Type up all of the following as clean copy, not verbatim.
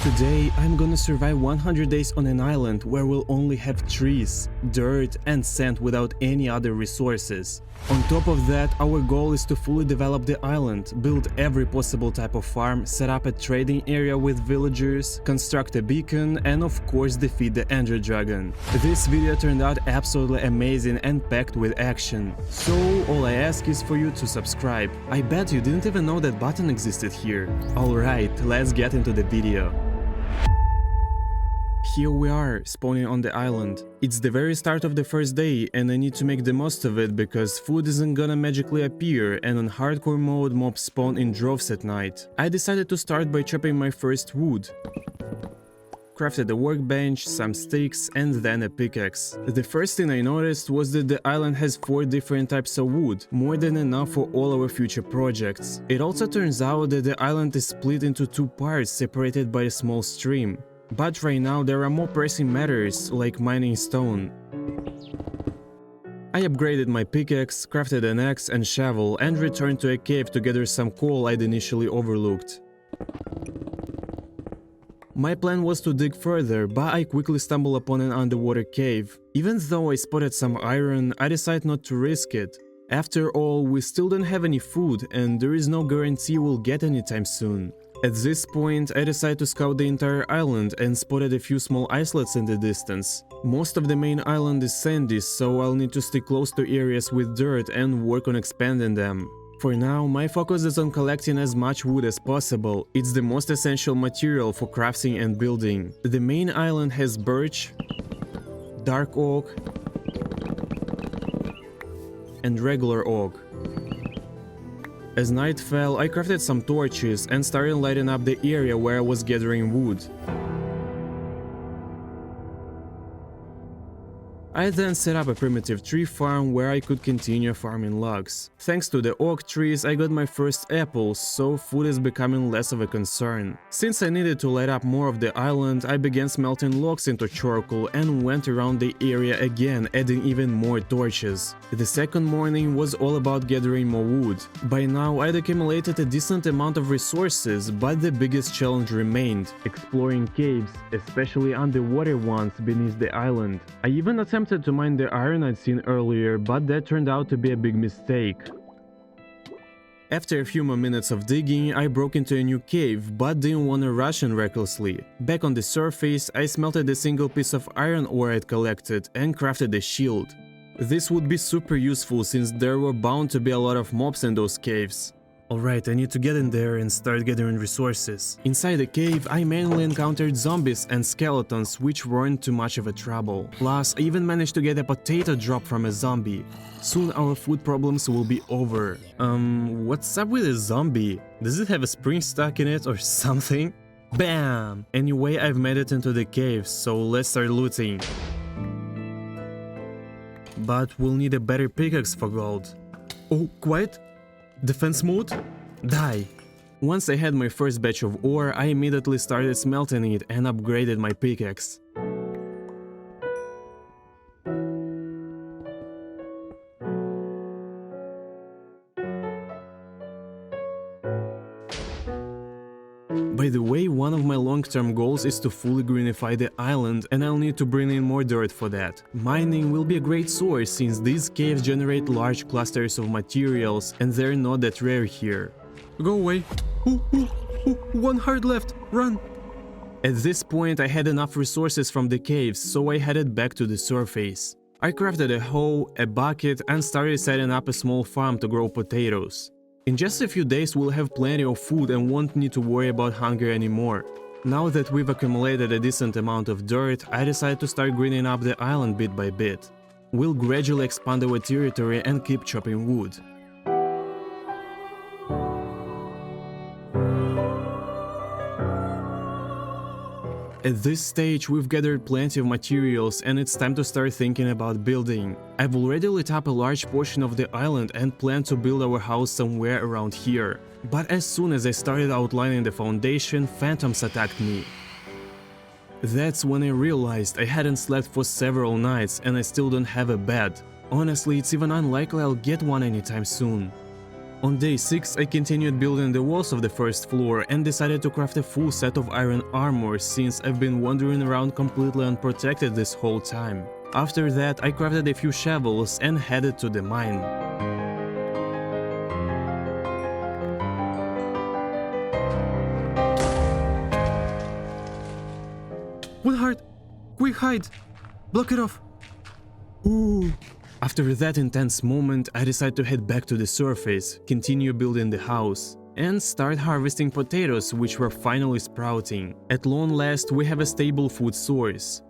Today, I'm gonna survive 100 days on an island where we'll only have trees, dirt and sand without any other resources. On top of that, our goal is to fully develop the island, build every possible type of farm, set up a trading area with villagers, construct a beacon, and of course defeat the Ender Dragon. This video turned out absolutely amazing and packed with action. So all I ask is for you to subscribe. I bet you didn't even know that button existed here. Alright, let's get into the video. Here we are, spawning on the island. It's the very start of the first day and I need to make the most of it because food isn't gonna magically appear and on hardcore mode mobs spawn in droves at night. I decided to start by chopping my first wood. Crafted a workbench, some sticks and then a pickaxe. The first thing I noticed was that the island has 4 different types of wood, more than enough for all our future projects. It also turns out that the island is split into 2 parts separated by a small stream. But right now there are more pressing matters, like mining stone. I upgraded my pickaxe, crafted an axe and shovel and returned to a cave to gather some coal I'd initially overlooked. My plan was to dig further, but I quickly stumbled upon an underwater cave. Even though I spotted some iron, I decided not to risk it. After all, we still don't have any food and there is no guarantee we'll get anytime soon. At this point, I decided to scout the entire island and spotted a few small islets in the distance. Most of the main island is sandy, so I'll need to stick close to areas with dirt and work on expanding them. For now, my focus is on collecting as much wood as possible. It's the most essential material for crafting and building. The main island has birch, dark oak, and regular oak. As night fell, I crafted some torches and started lighting up the area where I was gathering wood. I then set up a primitive tree farm where I could continue farming logs. Thanks to the oak trees, I got my first apples, so food is becoming less of a concern. Since I needed to light up more of the island, I began smelting logs into charcoal and went around the area again, adding even more torches. The second morning was all about gathering more wood. By now, I'd accumulated a decent amount of resources, but the biggest challenge remained: exploring caves, especially underwater ones beneath the island. I even attempted to mine the iron I'd seen earlier, but that turned out to be a big mistake. After a few more minutes of digging, I broke into a new cave, but didn't want to rush in recklessly. Back on the surface, I smelted a single piece of iron ore I'd collected and crafted a shield. This would be super useful since there were bound to be a lot of mobs in those caves. Alright, I need to get in there and start gathering resources. Inside the cave, I mainly encountered zombies and skeletons, which weren't too much of a trouble. Plus, I even managed to get a potato drop from a zombie. Soon our food problems will be over. What's up with a zombie? Does it have a spring stuck in it or something? Bam! Anyway, I've made it into the cave, so let's start looting. But we'll need a better pickaxe for gold. Oh, quiet! Defense mode? Die! Once I had my first batch of ore, I immediately started smelting it and upgraded my pickaxe. By the way, one of my long-term goals is to fully greenify the island, and I'll need to bring in more dirt for that. Mining will be a great source since these caves generate large clusters of materials and they're not that rare here. Go away! One heart left! Run! At this point I had enough resources from the caves, so I headed back to the surface. I crafted a hoe, a bucket and started setting up a small farm to grow potatoes. In just a few days we'll have plenty of food and won't need to worry about hunger anymore. Now that we've accumulated a decent amount of dirt, I decided to start greening up the island bit by bit. We'll gradually expand our territory and keep chopping wood. At this stage, we've gathered plenty of materials and it's time to start thinking about building. I've already lit up a large portion of the island and plan to build our house somewhere around here. But as soon as I started outlining the foundation, phantoms attacked me. That's when I realized I hadn't slept for several nights and I still don't have a bed. Honestly, it's even unlikely I'll get one anytime soon. On day 6, I continued building the walls of the first floor and decided to craft a full set of iron armor since I've been wandering around completely unprotected this whole time. After that, I crafted a few shovels and headed to the mine. One heart! Quick hide! Block it off! Ooh! After that intense moment, I decided to head back to the surface, continue building the house, and start harvesting potatoes which were finally sprouting. At long last, we have a stable food source.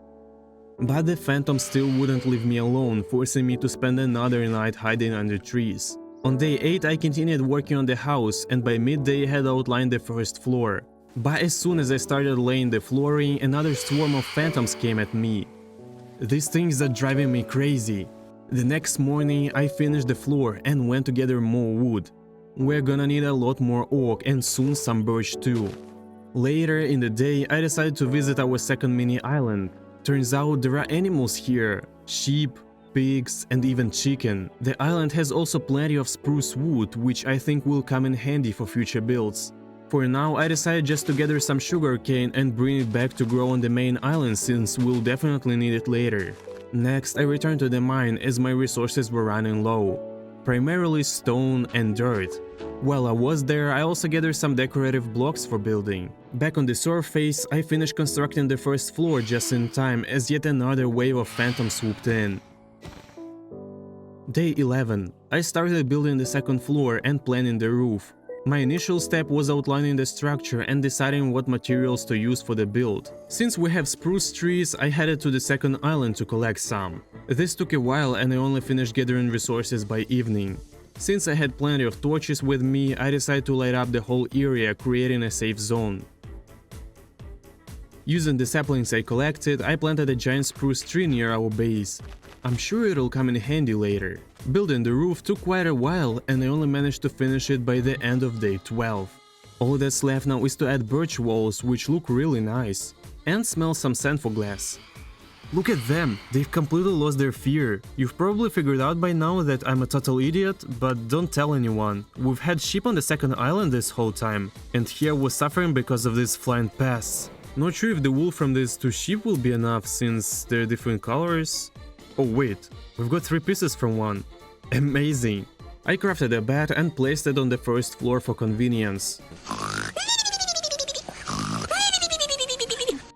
But the phantom still wouldn't leave me alone, forcing me to spend another night hiding under trees. On day 8, I continued working on the house, and by midday had outlined the first floor. But as soon as I started laying the flooring, another swarm of phantoms came at me. These things are driving me crazy. The next morning, I finished the floor and went to gather more wood. We're gonna need a lot more oak and soon some birch too. Later in the day, I decided to visit our second mini island. Turns out there are animals here: sheep, pigs, and even chicken. The island has also plenty of spruce wood, which I think will come in handy for future builds. For now, I decided just to gather some sugarcane and bring it back to grow on the main island since we'll definitely need it later. Next, I returned to the mine as my resources were running low, primarily stone and dirt. While I was there, I also gathered some decorative blocks for building. Back on the surface, I finished constructing the first floor just in time as yet another wave of phantoms swooped in. Day 11. I started building the second floor and planning the roof. My initial step was outlining the structure and deciding what materials to use for the build. Since we have spruce trees, I headed to the second island to collect some. This took a while and I only finished gathering resources by evening. Since I had plenty of torches with me, I decided to light up the whole area, creating a safe zone. Using the saplings I collected, I planted a giant spruce tree near our base. I'm sure it'll come in handy later. Building the roof took quite a while and I only managed to finish it by the end of day 12. All that's left now is to add birch walls, which look really nice, and smell some sand for glass. Look at them, they've completely lost their fear. You've probably figured out by now that I'm a total idiot, but don't tell anyone. We've had sheep on the second island this whole time, and here was suffering because of these flying pests. Not sure if the wool from these two sheep will be enough since they're different colors. Oh wait, we've got 3 pieces from one. Amazing! I crafted a bat and placed it on the first floor for convenience.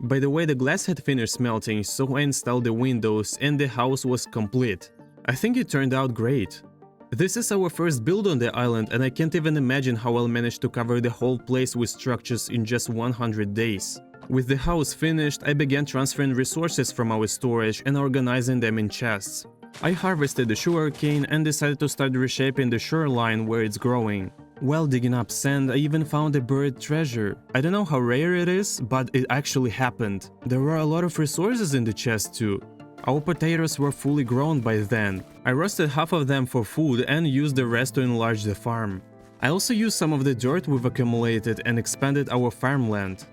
By the way, the glass had finished melting, so I installed the windows and the house was complete. I think it turned out great. This is our first build on the island and I can't even imagine how I'll manage to cover the whole place with structures in just 100 days. With the house finished, I began transferring resources from our storage and organizing them in chests. I harvested the sugarcane and decided to start reshaping the shoreline where it's growing. While digging up sand, I even found a buried treasure. I don't know how rare it is, but it actually happened. There were a lot of resources in the chest too. Our potatoes were fully grown by then. I roasted half of them for food and used the rest to enlarge the farm. I also used some of the dirt we've accumulated and expanded our farmland.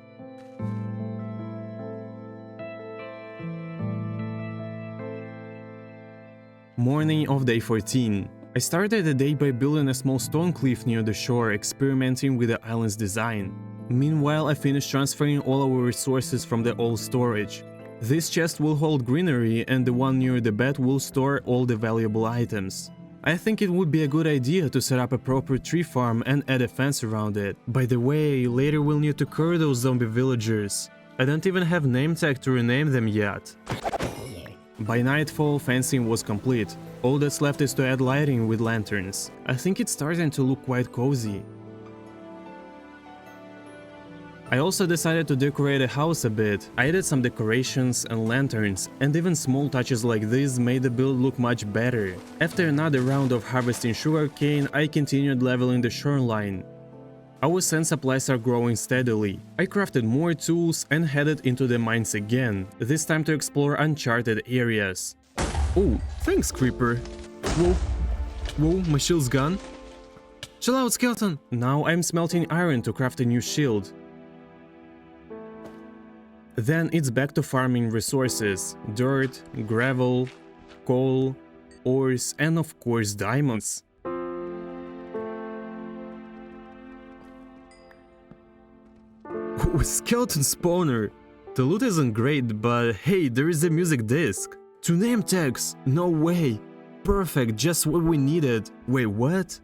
Morning of day 14. I started the day by building a small stone cliff near the shore, experimenting with the island's design. Meanwhile, I finished transferring all our resources from the old storage. This chest will hold greenery and the one near the bed will store all the valuable items. I think it would be a good idea to set up a proper tree farm and add a fence around it. By the way, later we'll need to cure those zombie villagers. I don't even have name tag to rename them yet. By nightfall, fencing was complete. All that's left is to add lighting with lanterns. I think it's starting to look quite cozy. I also decided to decorate the house a bit. I added some decorations and lanterns, and even small touches like this made the build look much better. After another round of harvesting sugarcane, I continued leveling the shoreline. Our sand supplies are growing steadily. I crafted more tools and headed into the mines again, this time to explore uncharted areas. Oh, thanks, Creeper. Whoa, my shield's gone. Chill out, skeleton! Now I'm smelting iron to craft a new shield. Then it's back to farming resources: dirt, gravel, coal, ores, and of course diamonds. Whoa, skeleton spawner! The loot isn't great, but hey, there is a music disc. 2 name tags! No way! Perfect, just what we needed. Wait, what?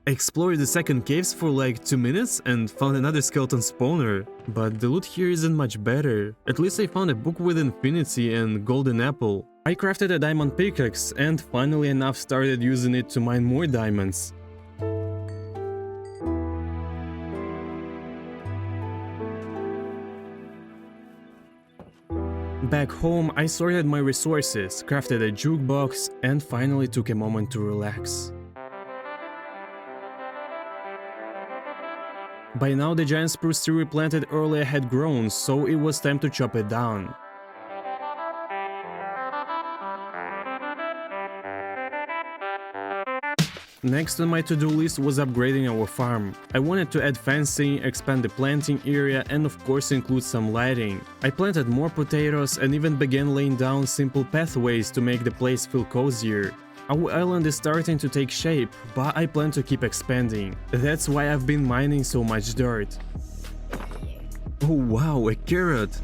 I explored the second caves for like 2 minutes and found another skeleton spawner. But the loot here isn't much better. At least I found a book with infinity and golden apple. I crafted a diamond pickaxe and finally enough started using it to mine more diamonds. Back home, I sorted my resources, crafted a jukebox, and finally took a moment to relax. By now the giant spruce tree we planted earlier had grown, so it was time to chop it down. Next on my to-do list was upgrading our farm. I wanted to add fencing, expand the planting area and of course include some lighting. I planted more potatoes and even began laying down simple pathways to make the place feel cozier. Our island is starting to take shape, but I plan to keep expanding. That's why I've been mining so much dirt. Oh wow, a carrot!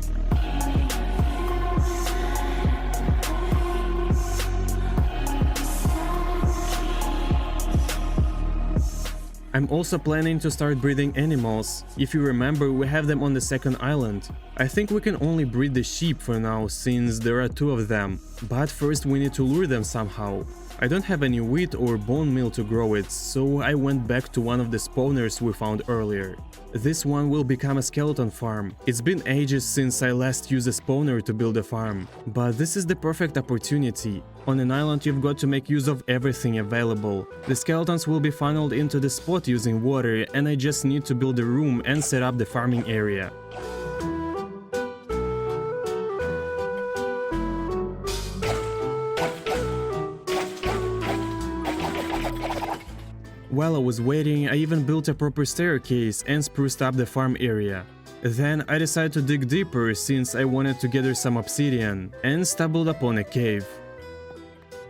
I'm also planning to start breeding animals. If you remember, we have them on the second island. I think we can only breed the sheep for now, since there are 2 of them. But first we need to lure them somehow. I don't have any wheat or bone meal to grow it, so I went back to one of the spawners we found earlier. This one will become a skeleton farm. It's been ages since I last used a spawner to build a farm, but this is the perfect opportunity. On an island you've got to make use of everything available. The skeletons will be funneled into the spot using water, and I just need to build a room and set up the farming area. While I was waiting, I even built a proper staircase and spruced up the farm area. Then I decided to dig deeper since I wanted to gather some obsidian, and stumbled upon a cave.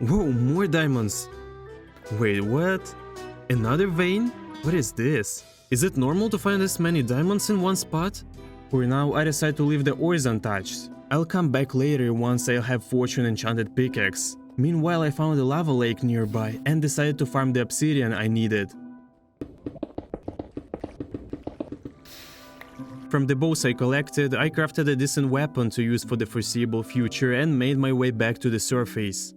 Whoa, more diamonds! Wait, what? Another vein? What is this? Is it normal to find this many diamonds in one spot? For now, I decided to leave the ores untouched. I'll come back later once I'll have fortune enchanted pickaxe. Meanwhile, I found a lava lake nearby and decided to farm the obsidian I needed. From the bows I collected, I crafted a decent weapon to use for the foreseeable future and made my way back to the surface.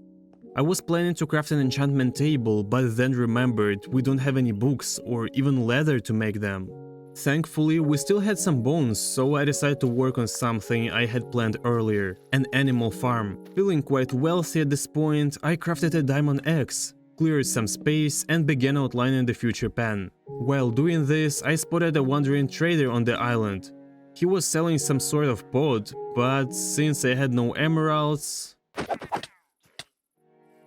I was planning to craft an enchantment table, but then remembered we don't have any books or even leather to make them. Thankfully, we still had some bones, so I decided to work on something I had planned earlier, an animal farm. Feeling quite wealthy at this point, I crafted a diamond axe, cleared some space and began outlining the future pen. While doing this, I spotted a wandering trader on the island. He was selling some sort of pod, but since I had no emeralds...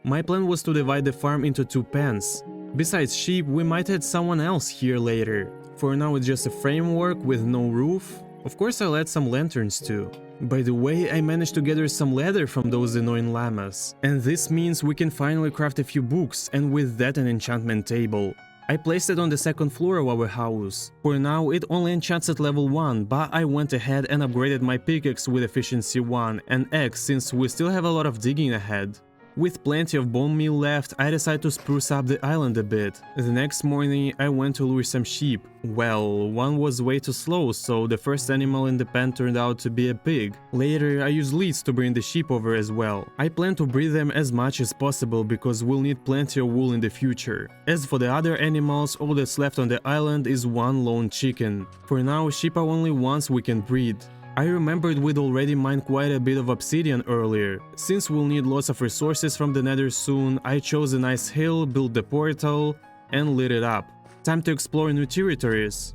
My plan was to divide the farm into 2 pens. Besides sheep, we might add someone else here later. For now it's just a framework with no roof. Of course I'll add some lanterns too. By the way, I managed to gather some leather from those annoying llamas. And this means we can finally craft a few books and with that an enchantment table. I placed it on the second floor of our house. For now it only enchants at level 1, but I went ahead and upgraded my pickaxe with efficiency 1 and axe since we still have a lot of digging ahead. With plenty of bone meal left, I decided to spruce up the island a bit. The next morning, I went to lure some sheep. Well, one was way too slow, so the first animal in the pen turned out to be a pig. Later, I used leads to bring the sheep over as well. I plan to breed them as much as possible because we'll need plenty of wool in the future. As for the other animals, all that's left on the island is one lone chicken. For now, sheep are only ones we can breed. I remembered we'd already mined quite a bit of obsidian earlier. Since we'll need lots of resources from the nether soon, I chose a nice hill, built the portal, and lit it up. Time to explore new territories.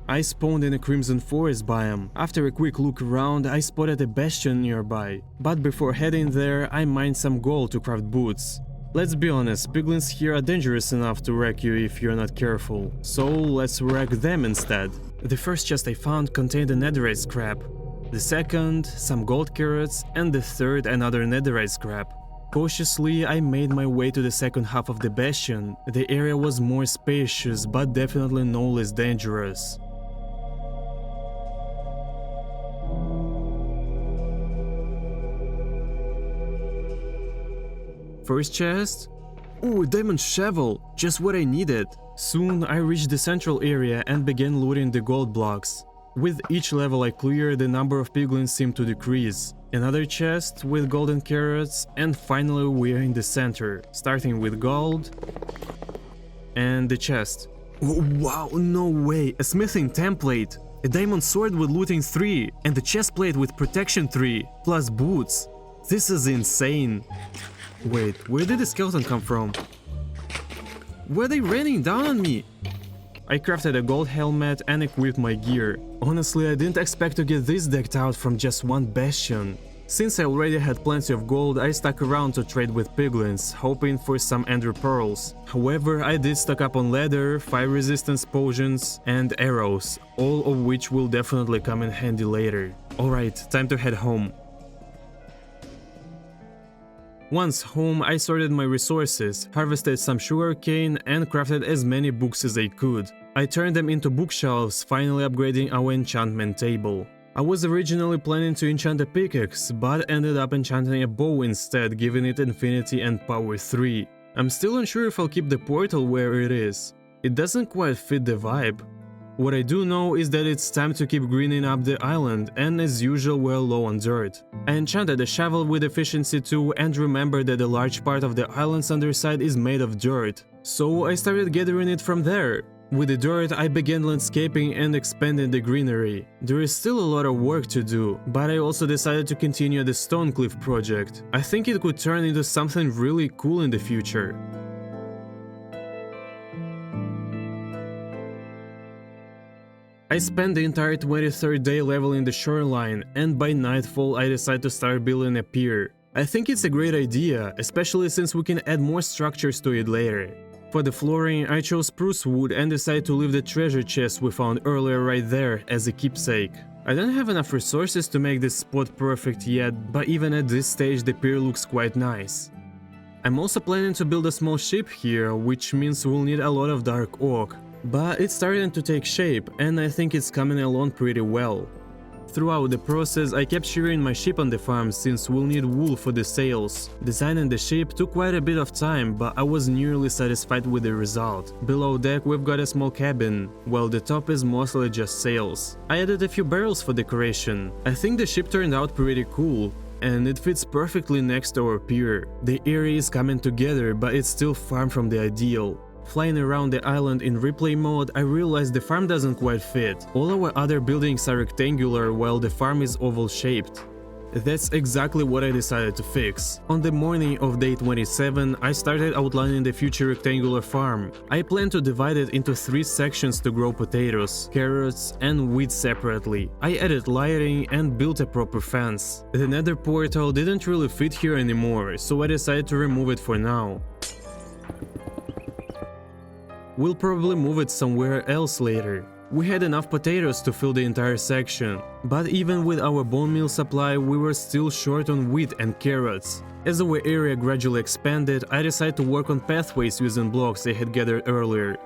I spawned in a crimson forest biome. After a quick look around, I spotted a bastion nearby. But before heading there, I mined some gold to craft boots. Let's be honest, piglins here are dangerous enough to wreck you if you're not careful. So let's wreck them instead. The first chest I found contained a netherite scrap. The second, some gold carrots, and the third, another netherite scrap. Cautiously, I made my way to the second half of the bastion. The area was more spacious, but definitely no less dangerous. First chest? Ooh, diamond shovel, just what I needed. Soon I reached the central area and began looting the gold blocks. With each level I cleared, the number of piglins seemed to decrease. Another chest with golden carrots, and finally we're in the center, starting with gold and the chest. Wow, no way, a smithing template, a diamond sword with looting 3, and a chest plate with protection 3, plus boots. This is insane. Wait, where did the skeleton come from? Were they raining down on me? I crafted a gold helmet and equipped my gear. Honestly, I didn't expect to get this decked out from just one bastion. Since I already had plenty of gold, I stuck around to trade with piglins, hoping for some ender pearls. However, I did stock up on leather, fire resistance potions, and arrows, all of which will definitely come in handy later. Alright, time to head home. Once home, I sorted my resources, harvested some sugarcane, and crafted as many books as I could. I turned them into bookshelves, finally upgrading our enchantment table. I was originally planning to enchant a pickaxe, but ended up enchanting a bow instead, giving it infinity and power 3. I'm still unsure if I'll keep the portal where it is. It doesn't quite fit the vibe. What I do know is that it's time to keep greening up the island, and as usual we're low on dirt. I enchanted a shovel with efficiency 2 and remembered that a large part of the island's underside is made of dirt, so I started gathering it from there. With the dirt I began landscaping and expanding the greenery. There is still a lot of work to do, but I also decided to continue the stone cliff project. I think it could turn into something really cool in the future. I spent the entire 23rd day leveling the shoreline, and by nightfall I decided to start building a pier. I think it's a great idea, especially since we can add more structures to it later. For the flooring, I chose spruce wood and decided to leave the treasure chest we found earlier right there as a keepsake. I don't have enough resources to make this spot perfect yet, but even at this stage the pier looks quite nice. I'm also planning to build a small ship here, which means we'll need a lot of dark oak. But it's starting to take shape, and I think it's coming along pretty well. Throughout the process, I kept shearing my sheep on the farm since we'll need wool for the sails. Designing the ship took quite a bit of time, but I was nearly satisfied with the result. Below deck we've got a small cabin, while the top is mostly just sails. I added a few barrels for decoration. I think the ship turned out pretty cool, and it fits perfectly next to our pier. The area is coming together, but it's still far from the ideal. Flying around the island in replay mode, I realized the farm doesn't quite fit. All our other buildings are rectangular while the farm is oval shaped. That's exactly what I decided to fix. On the morning of day 27, I started outlining the future rectangular farm. I plan to divide it into 3 sections to grow potatoes, carrots, and wheat separately. I added lighting and built a proper fence. The nether portal didn't really fit here anymore, so I decided to remove it for now. We'll probably move it somewhere else later. We had enough potatoes to fill the entire section, but even with our bone meal supply we were still short on wheat and carrots. As our area gradually expanded, I decided to work on pathways using blocks I had gathered earlier.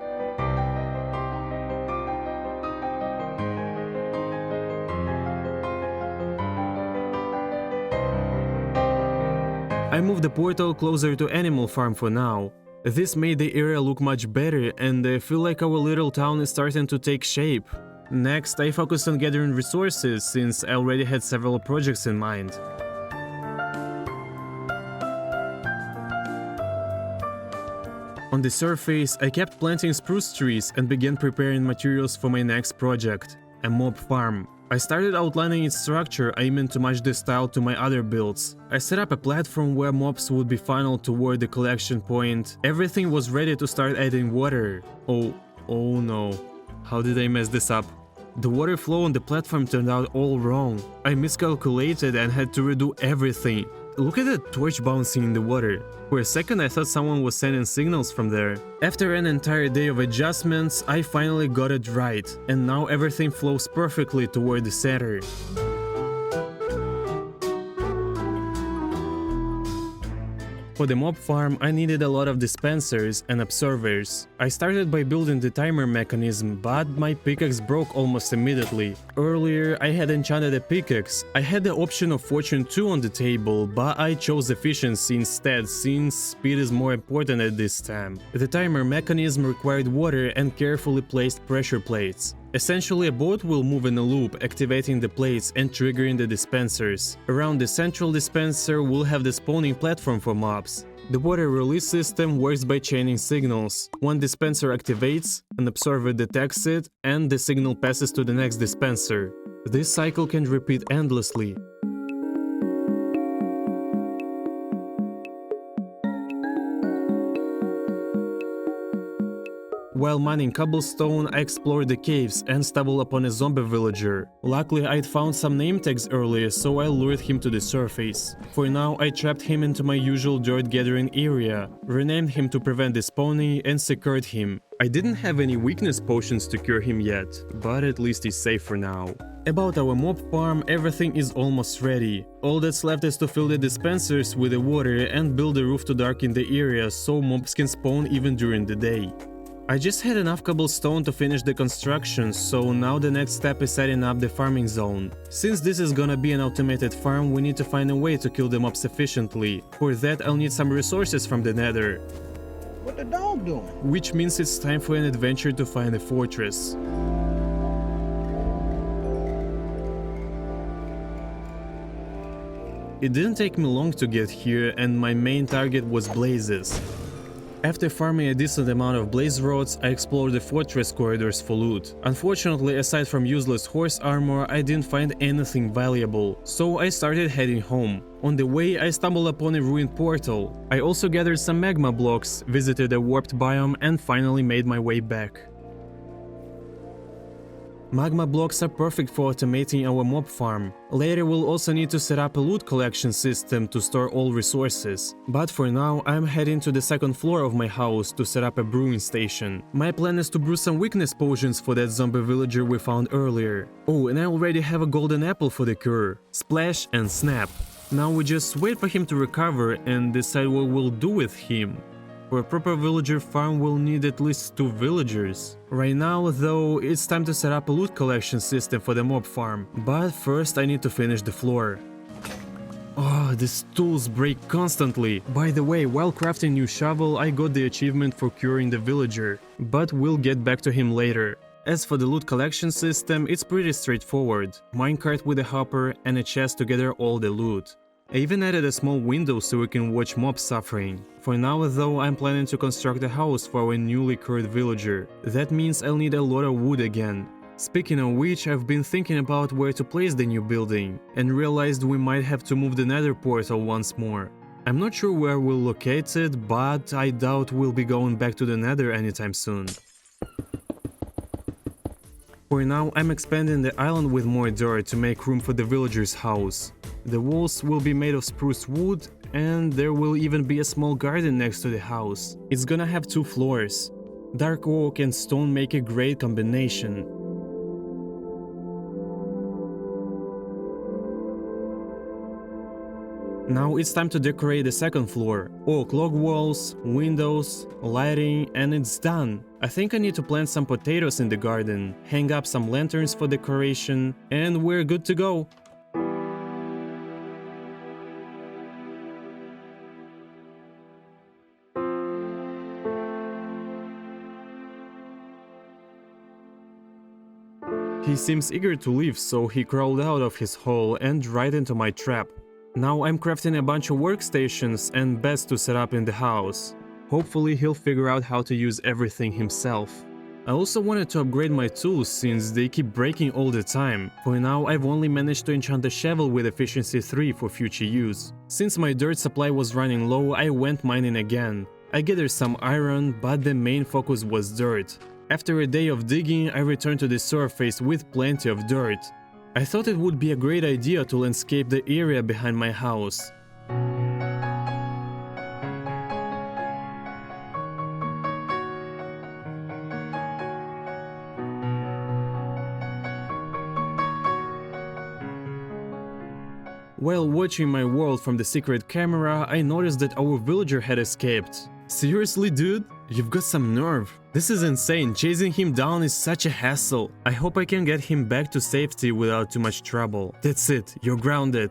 I moved the portal closer to Animal Farm for now. This made the area look much better, and I feel like our little town is starting to take shape. Next, I focused on gathering resources, since I already had several projects in mind. On the surface, I kept planting spruce trees and began preparing materials for my next project, a mob farm. I started outlining its structure, aiming to match the style to my other builds. I set up a platform where mobs would be funneled toward the collection point. Everything was ready to start adding water. Oh no. How did I mess this up? The water flow on the platform turned out all wrong. I miscalculated and had to redo everything. Look at the torch bouncing in the water. For a second I thought someone was sending signals from there. After an entire day of adjustments, I finally got it right, and now everything flows perfectly toward the center. For the mob farm, I needed a lot of dispensers and observers. I started by building the timer mechanism, but my pickaxe broke almost immediately. Earlier, I had enchanted a pickaxe. I had the option of Fortune 2 on the table, but I chose efficiency instead, since speed is more important at this time. The timer mechanism required water and carefully placed pressure plates. Essentially, a boat will move in a loop, activating the plates and triggering the dispensers. Around the central dispenser, we'll have the spawning platform for mobs. The water release system works by chaining signals. One dispenser activates, an observer detects it, and the signal passes to the next dispenser. This cycle can repeat endlessly. While mining cobblestone, I explored the caves and stumbled upon a zombie villager. Luckily, I'd found some name tags earlier, so I lured him to the surface. For now, I trapped him into my usual dirt gathering area, renamed him to prevent the spawning, and secured him. I didn't have any weakness potions to cure him yet, but at least he's safe for now. About our mob farm, everything is almost ready. All that's left is to fill the dispensers with the water and build a roof to darken the area so mobs can spawn even during the day. I just had enough cobblestone to finish the construction, so now the next step is setting up the farming zone. Since this is gonna be an automated farm, we need to find a way to kill the mobs efficiently. For that, I'll need some resources from the nether. What the dog doing? Which means it's time for an adventure to find a fortress. It didn't take me long to get here, and my main target was blazes. After farming a decent amount of blaze rods, I explored the fortress corridors for loot. Unfortunately, aside from useless horse armor, I didn't find anything valuable, so I started heading home. On the way, I stumbled upon a ruined portal. I also gathered some magma blocks, visited a warped biome, and finally made my way back. Magma blocks are perfect for automating our mob farm. Later we'll also need to set up a loot collection system to store all resources. But for now, I'm heading to the second floor of my house to set up a brewing station. My plan is to brew some weakness potions for that zombie villager we found earlier. Oh, and I already have a golden apple for the cure. Splash and snap. Now we just wait for him to recover and decide what we'll do with him. For a proper villager farm, we'll need at least 2 villagers. Right now, though, it's time to set up a loot collection system for the mob farm. But first I need to finish the floor. Oh, these tools break constantly. By the way, while crafting new shovel, I got the achievement for curing the villager. But we'll get back to him later. As for the loot collection system, it's pretty straightforward. Minecart with a hopper and a chest to gather all the loot. I even added a small window so we can watch mobs suffering. For now though, I'm planning to construct a house for our newly cured villager. That means I'll need a lot of wood again. Speaking of which, I've been thinking about where to place the new building, and realized we might have to move the nether portal once more. I'm not sure where we'll locate it, but I doubt we'll be going back to the nether anytime soon. For now, I'm expanding the island with more dirt to make room for the villager's house. The walls will be made of spruce wood, and there will even be a small garden next to the house. It's gonna have 2 floors. Dark oak and stone make a great combination. Now it's time to decorate the second floor. Oak log walls, windows, lighting, and it's done. I think I need to plant some potatoes in the garden, hang up some lanterns for decoration, and we're good to go. He seems eager to leave, so he crawled out of his hole and right into my trap. Now I'm crafting a bunch of workstations and beds to set up in the house. Hopefully he'll figure out how to use everything himself. I also wanted to upgrade my tools since they keep breaking all the time. For now I've only managed to enchant a shovel with efficiency 3 for future use. Since my dirt supply was running low, I went mining again. I gathered some iron, but the main focus was dirt. After a day of digging, I returned to the surface with plenty of dirt. I thought it would be a great idea to landscape the area behind my house. While watching my world from the secret camera, I noticed that our villager had escaped. Seriously, dude? You've got some nerve. This is insane, chasing him down is such a hassle. I hope I can get him back to safety without too much trouble. That's it, you're grounded.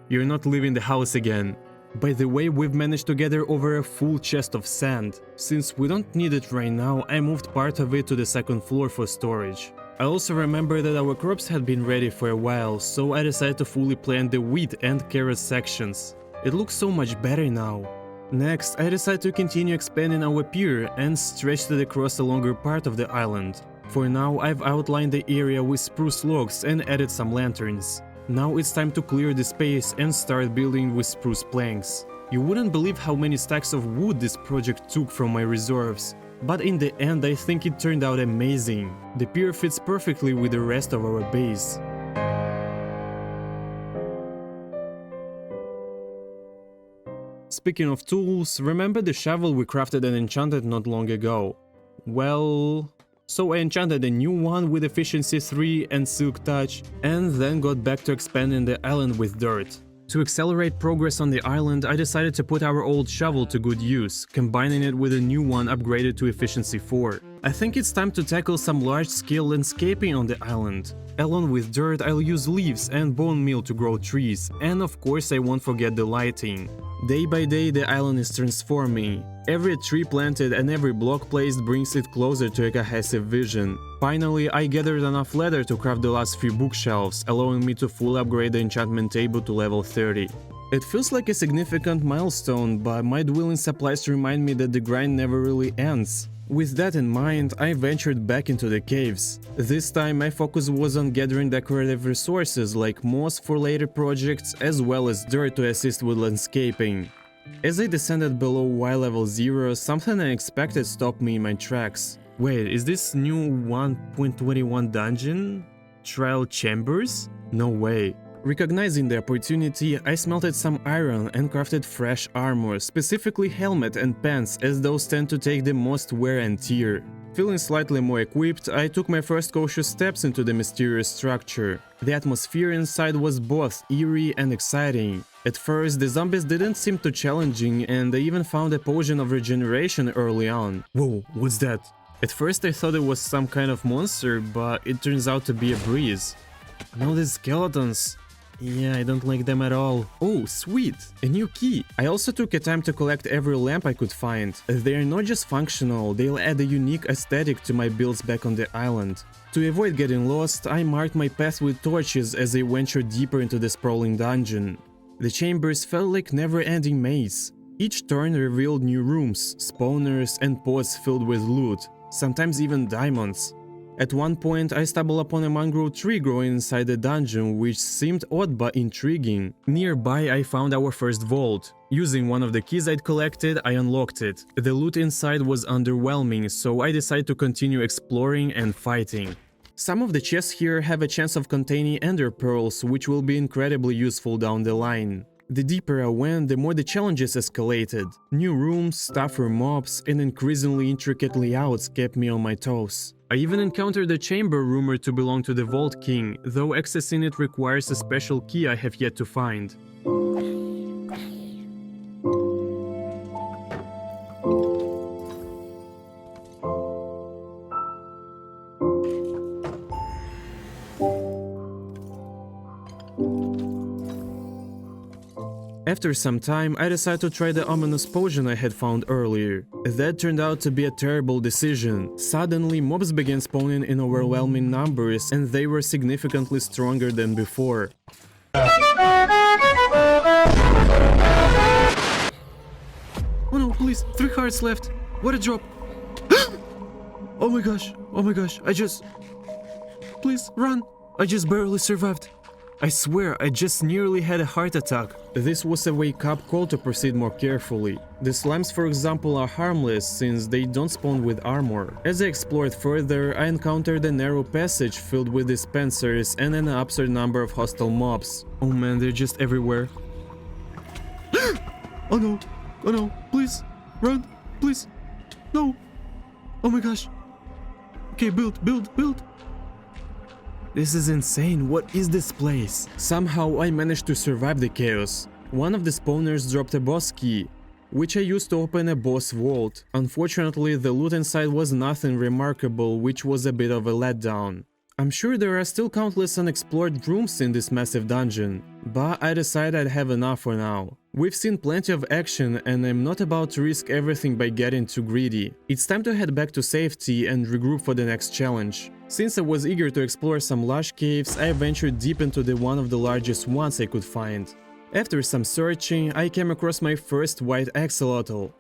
You're not leaving the house again. By the way, we've managed to gather over a full chest of sand. Since we don't need it right now, I moved part of it to the second floor for storage. I also remember that our crops had been ready for a while, so I decided to fully plant the wheat and carrot sections. It looks so much better now. Next, I decided to continue expanding our pier and stretched it across a longer part of the island. For now, I've outlined the area with spruce logs and added some lanterns. Now it's time to clear the space and start building with spruce planks. You wouldn't believe how many stacks of wood this project took from my reserves. But in the end, I think it turned out amazing. The pier fits perfectly with the rest of our base. Speaking of tools, remember the shovel we crafted and enchanted not long ago? Well... So I enchanted a new one with efficiency 3 and silk touch, and then got back to expanding the island with dirt. To accelerate progress on the island, I decided to put our old shovel to good use, combining it with a new one upgraded to efficiency 4. I think it's time to tackle some large-scale landscaping on the island. Along with dirt, I'll use leaves and bone meal to grow trees, and of course I won't forget the lighting. Day by day the island is transforming. Every tree planted and every block placed brings it closer to a cohesive vision. Finally, I gathered enough leather to craft the last few bookshelves, allowing me to fully upgrade the enchantment table to level 30. It feels like a significant milestone, but my dwelling supplies remind me that the grind never really ends. With that in mind, I ventured back into the caves. This time my focus was on gathering decorative resources like moss for later projects as well as dirt to assist with landscaping. As I descended below Y level 0, something unexpected stopped me in my tracks. Wait, is this new 1.21 dungeon? Trial chambers? No way. Recognizing the opportunity, I smelted some iron and crafted fresh armor, specifically helmet and pants, as those tend to take the most wear and tear. Feeling slightly more equipped, I took my first cautious steps into the mysterious structure. The atmosphere inside was both eerie and exciting. At first, the zombies didn't seem too challenging, and I even found a potion of regeneration early on. Whoa, what's that? At first I thought it was some kind of monster, but it turns out to be a breeze. Now these skeletons. Yeah, I don't like them at all. Oh, sweet! A new key! I also took a time to collect every lamp I could find. They are not just functional, they'll add a unique aesthetic to my builds back on the island. To avoid getting lost, I marked my path with torches as I ventured deeper into the sprawling dungeon. The chambers felt like never-ending maze. Each turn revealed new rooms, spawners, and pods filled with loot, sometimes even diamonds. At one point, I stumbled upon a mangrove tree growing inside the dungeon, which seemed odd but intriguing. Nearby, I found our first vault. Using one of the keys I'd collected, I unlocked it. The loot inside was underwhelming, so I decided to continue exploring and fighting. Some of the chests here have a chance of containing ender pearls, which will be incredibly useful down the line. The deeper I went, the more the challenges escalated. New rooms, tougher mobs, and increasingly intricate layouts kept me on my toes. I even encountered a chamber rumored to belong to the Vault King, though accessing it requires a special key I have yet to find. After some time, I decided to try the ominous potion I had found earlier. That turned out to be a terrible decision. Suddenly, mobs began spawning in overwhelming numbers, and they were significantly stronger than before. Oh no, please, 3 hearts left. What a drop. Oh my gosh, Please, run. I just barely survived. I swear, I just nearly had a heart attack. This was a wake-up call to proceed more carefully. The slimes, for example, are harmless since they don't spawn with armor. As I explored further, I encountered a narrow passage filled with dispensers and an absurd number of hostile mobs. Oh man, they're just everywhere. Oh no, please, run, please, no. Oh my gosh. Okay, build. This is insane, what is this place? Somehow I managed to survive the chaos. One of the spawners dropped a boss key, which I used to open a boss vault. Unfortunately, the loot inside was nothing remarkable, which was a bit of a letdown. I'm sure there are still countless unexplored rooms in this massive dungeon, but I decided I'd have enough for now. We've seen plenty of action and I'm not about to risk everything by getting too greedy. It's time to head back to safety and regroup for the next challenge. Since I was eager to explore some lush caves, I ventured deep into one of the largest ones I could find. After some searching, I came across my first white axolotl.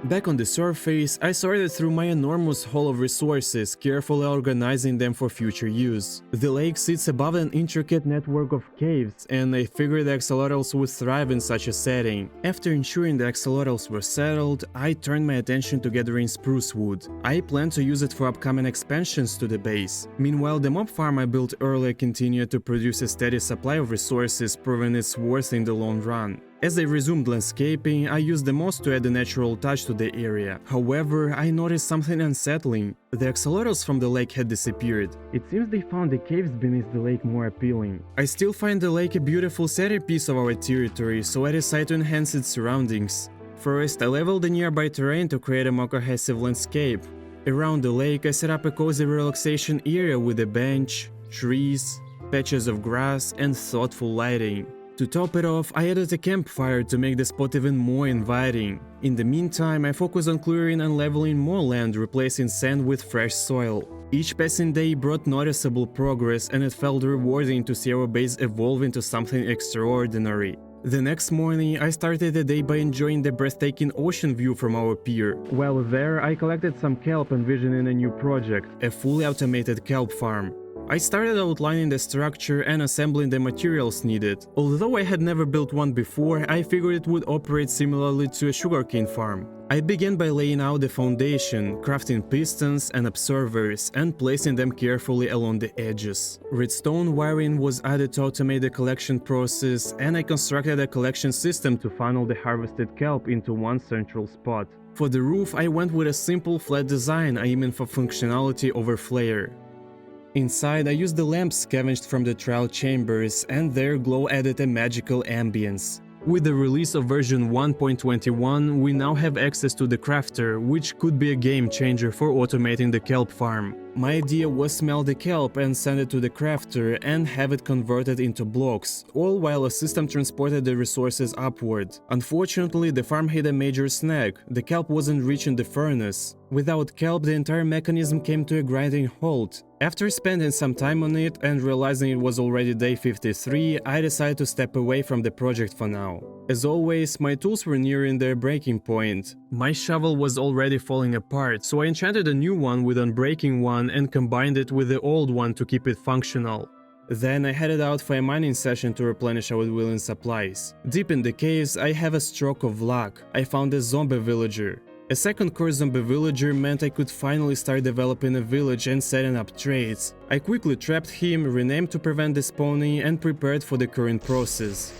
Back on the surface, I sorted through my enormous haul of resources, carefully organizing them for future use. The lake sits above an intricate network of caves, and I figured the axolotls would thrive in such a setting. After ensuring the axolotls were settled, I turned my attention to gathering spruce wood. I plan to use it for upcoming expansions to the base. Meanwhile, the mob farm I built earlier continued to produce a steady supply of resources, proving its worth in the long run. As I resumed landscaping, I used the moss to add a natural touch to the area. However, I noticed something unsettling. The axolotls from the lake had disappeared. It seems they found the caves beneath the lake more appealing. I still find the lake a beautiful centerpiece of our territory, so I decided to enhance its surroundings. First, I leveled the nearby terrain to create a more cohesive landscape. Around the lake, I set up a cozy relaxation area with a bench, trees, patches of grass, and thoughtful lighting. To top it off, I added a campfire to make the spot even more inviting. In the meantime, I focused on clearing and leveling more land, replacing sand with fresh soil. Each passing day brought noticeable progress, and it felt rewarding to see our base evolve into something extraordinary. The next morning, I started the day by enjoying the breathtaking ocean view from our pier. While there, I collected some kelp, envisioning a new project, a fully automated kelp farm. I started outlining the structure and assembling the materials needed. Although I had never built one before, I figured it would operate similarly to a sugarcane farm. I began by laying out the foundation, crafting pistons and observers, and placing them carefully along the edges. Redstone wiring was added to automate the collection process, and I constructed a collection system to funnel the harvested kelp into one central spot. For the roof, I went with a simple flat design, aiming for functionality over flair. Inside, I used the lamps scavenged from the trial chambers, and their glow added a magical ambience. With the release of version 1.21, we now have access to the crafter, which could be a game changer for automating the kelp farm. My idea was smelt the kelp and send it to the crafter and have it converted into blocks, all while a system transported the resources upward. Unfortunately, the farm hit a major snag. The kelp wasn't reaching the furnace. Without kelp, the entire mechanism came to a grinding halt. After spending some time on it and realizing it was already day 53, I decided to step away from the project for now. As always, my tools were nearing their breaking point. My shovel was already falling apart, so I enchanted a new one with unbreaking one and combined it with the old one to keep it functional. Then I headed out for a mining session to replenish our dwelling supplies. Deep in the caves, I have a stroke of luck. I found a zombie villager. A second core zombie villager meant I could finally start developing a village and setting up trades. I quickly trapped him, renamed to prevent the spawning, and prepared for the current process.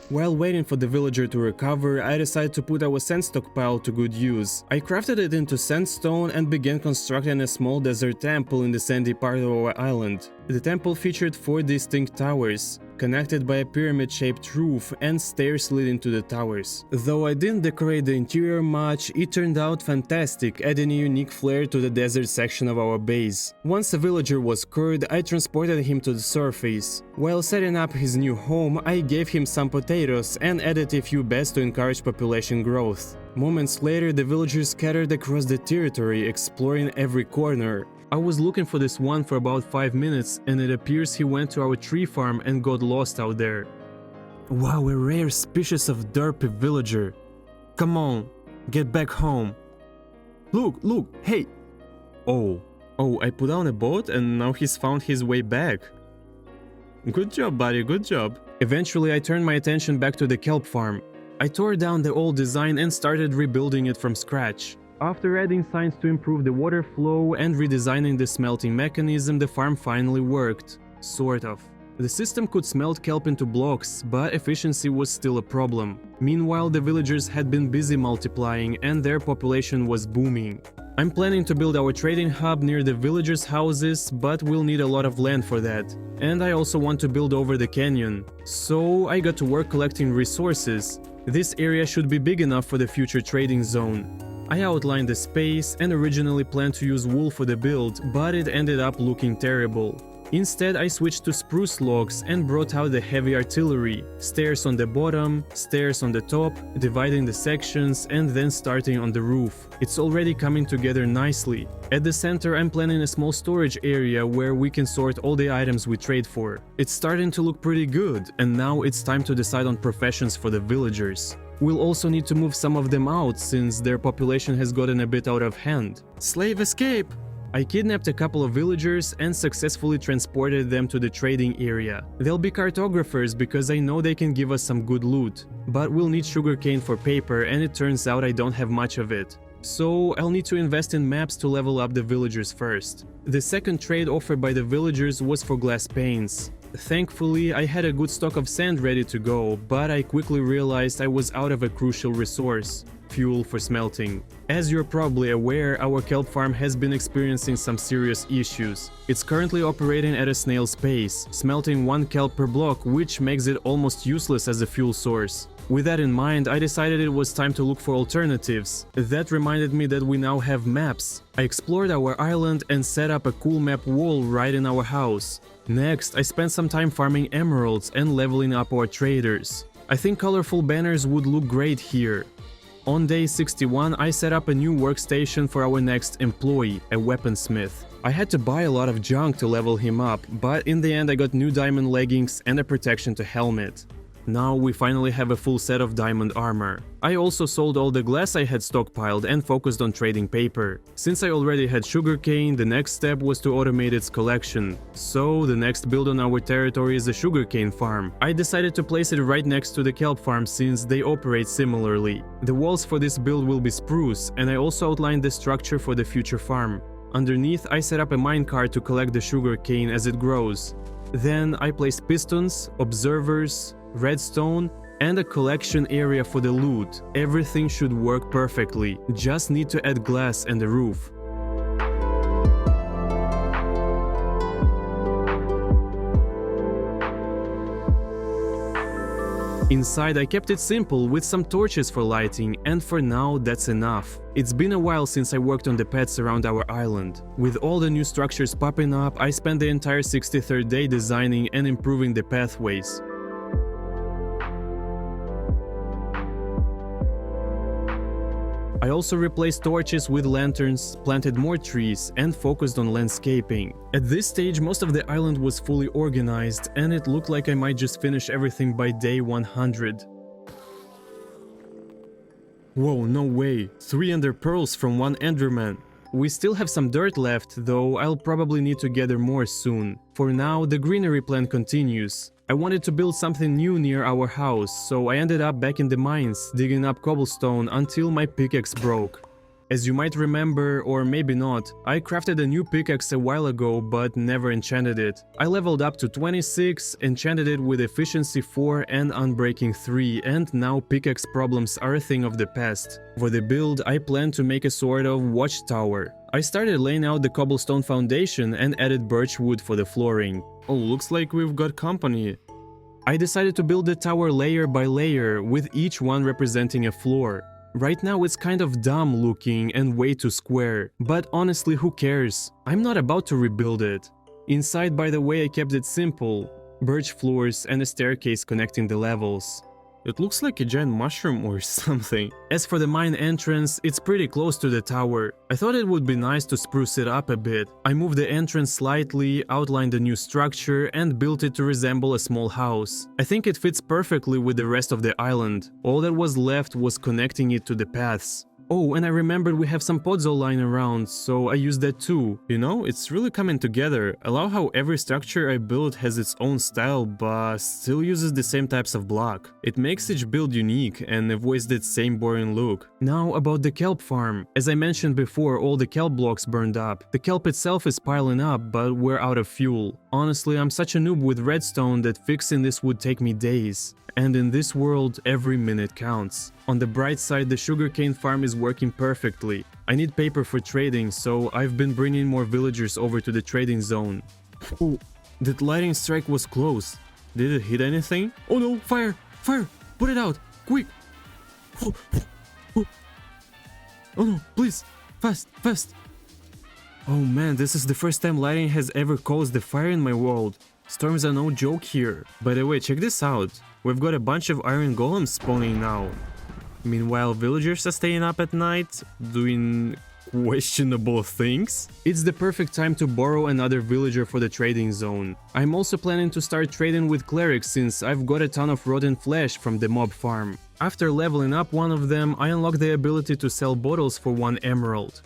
While waiting for the villager to recover, I decided to put our sand stockpile to good use. I crafted it into sandstone and began constructing a small desert temple in the sandy part of our island. The temple featured 4 distinct towers, connected by a pyramid-shaped roof, and stairs leading to the towers. Though I didn't decorate the interior much, it turned out fantastic, adding a unique flair to the desert section of our base. Once a villager was cured, I transported him to the surface. While setting up his new home, I gave him some potatoes and added a few beds to encourage population growth. Moments later, the villagers scattered across the territory, exploring every corner. I was looking for this one for about 5 minutes, and it appears he went to our tree farm and got lost out there. Wow, a rare species of derpy villager. Come on, get back home. Look, hey! Oh, I put down a boat and now he's found his way back. Good job, buddy, good job. Eventually, I turned my attention back to the kelp farm. I tore down the old design and started rebuilding it from scratch. After adding signs to improve the water flow and redesigning the smelting mechanism, the farm finally worked. Sort of. The system could smelt kelp into blocks, but efficiency was still a problem. Meanwhile, the villagers had been busy multiplying and their population was booming. I'm planning to build our trading hub near the villagers' houses, but we'll need a lot of land for that. And I also want to build over the canyon. So I got to work collecting resources. This area should be big enough for the future trading zone. I outlined the space and originally planned to use wool for the build, but it ended up looking terrible. Instead, I switched to spruce logs and brought out the heavy artillery, stairs on the bottom, stairs on the top, dividing the sections and then starting on the roof. It's already coming together nicely. At the center, I'm planning a small storage area where we can sort all the items we trade for. It's starting to look pretty good, and now it's time to decide on professions for the villagers. We'll also need to move some of them out since their population has gotten a bit out of hand. Slave escape! I kidnapped a couple of villagers and successfully transported them to the trading area. They'll be cartographers because I know they can give us some good loot. But we'll need sugarcane for paper and it turns out I don't have much of it. So I'll need to invest in maps to level up the villagers first. The second trade offered by the villagers was for glass panes. Thankfully, I had a good stock of sand ready to go, but I quickly realized I was out of a crucial resource: fuel for smelting. As you're probably aware, our kelp farm has been experiencing some serious issues. It's currently operating at a snail's pace, smelting 1 kelp per block, which makes it almost useless as a fuel source. With that in mind, I decided it was time to look for alternatives. That reminded me that we now have maps. I explored our island and set up a cool map wall right in our house. Next, I spent some time farming emeralds and leveling up our traders. I think colorful banners would look great here. On day 61, I set up a new workstation for our next employee, a weaponsmith. I had to buy a lot of junk to level him up, but in the end I got new diamond leggings and a protection to helmet. Now we finally have a full set of diamond armor. I also sold all the glass I had stockpiled and focused on trading paper. Since I already had sugarcane, the next step was to automate its collection. So the next build on our territory is a sugarcane farm. I decided to place it right next to the kelp farm since they operate similarly. The walls for this build will be spruce, and I also outlined the structure for the future farm. Underneath, I set up a minecart to collect the sugarcane as it grows. Then I placed pistons, observers, redstone, and a collection area for the loot. Everything should work perfectly, just need to add glass and a roof. Inside I kept it simple with some torches for lighting, and for now that's enough. It's been a while since I worked on the pets around our island. With all the new structures popping up, I spent the entire 63rd day designing and improving the pathways. I also replaced torches with lanterns, planted more trees, and focused on landscaping. At this stage, most of the island was fully organized, and it looked like I might just finish everything by day 100. Whoa, no way! 3 ender pearls from 1 enderman! We still have some dirt left, though I'll probably need to gather more soon. For now, the greenery plan continues. I wanted to build something new near our house, so I ended up back in the mines, digging up cobblestone until my pickaxe broke. As you might remember, or maybe not, I crafted a new pickaxe a while ago but never enchanted it. I leveled up to 26, enchanted it with efficiency 4 and unbreaking 3, and now pickaxe problems are a thing of the past. For the build, I plan to make a sort of watchtower. I started laying out the cobblestone foundation and added birch wood for the flooring. Oh, looks like we've got company. I decided to build the tower layer by layer, with each one representing a floor. Right now it's kind of dumb looking and way too square, but honestly who cares? I'm not about to rebuild it. Inside, by the way, I kept it simple. Birch floors and a staircase connecting the levels. It looks like a giant mushroom or something. As for the mine entrance, it's pretty close to the tower. I thought it would be nice to spruce it up a bit. I moved the entrance slightly, outlined the new structure, and built it to resemble a small house. I think it fits perfectly with the rest of the island. All that was left was connecting it to the paths. Oh, and I remembered we have some podzol lying around, so I used that too. You know, it's really coming together. I love how every structure I build has its own style, but still uses the same types of block. It makes each build unique and avoids that same boring look. Now about the kelp farm. As I mentioned before, all the kelp blocks burned up. The kelp itself is piling up, but we're out of fuel. Honestly, I'm such a noob with redstone that fixing this would take me days. And in this world, every minute counts. On the bright side, the sugarcane farm is working perfectly. I need paper for trading, so I've been bringing more villagers over to the trading zone. Oh, that lightning strike was close. Did it hit anything? Oh no, fire! Fire! Put it out! Quick! Oh no, please! Fast! Fast! Oh man, this is the first time lightning has ever caused a fire in my world. Storms are no joke here. By the way, check this out. We've got a bunch of iron golems spawning now. Meanwhile, villagers are staying up at night, doing questionable things. It's the perfect time to borrow another villager for the trading zone. I'm also planning to start trading with clerics since I've got a ton of rotten flesh from the mob farm. After leveling up one of them, I unlocked the ability to sell bottles for 1 emerald.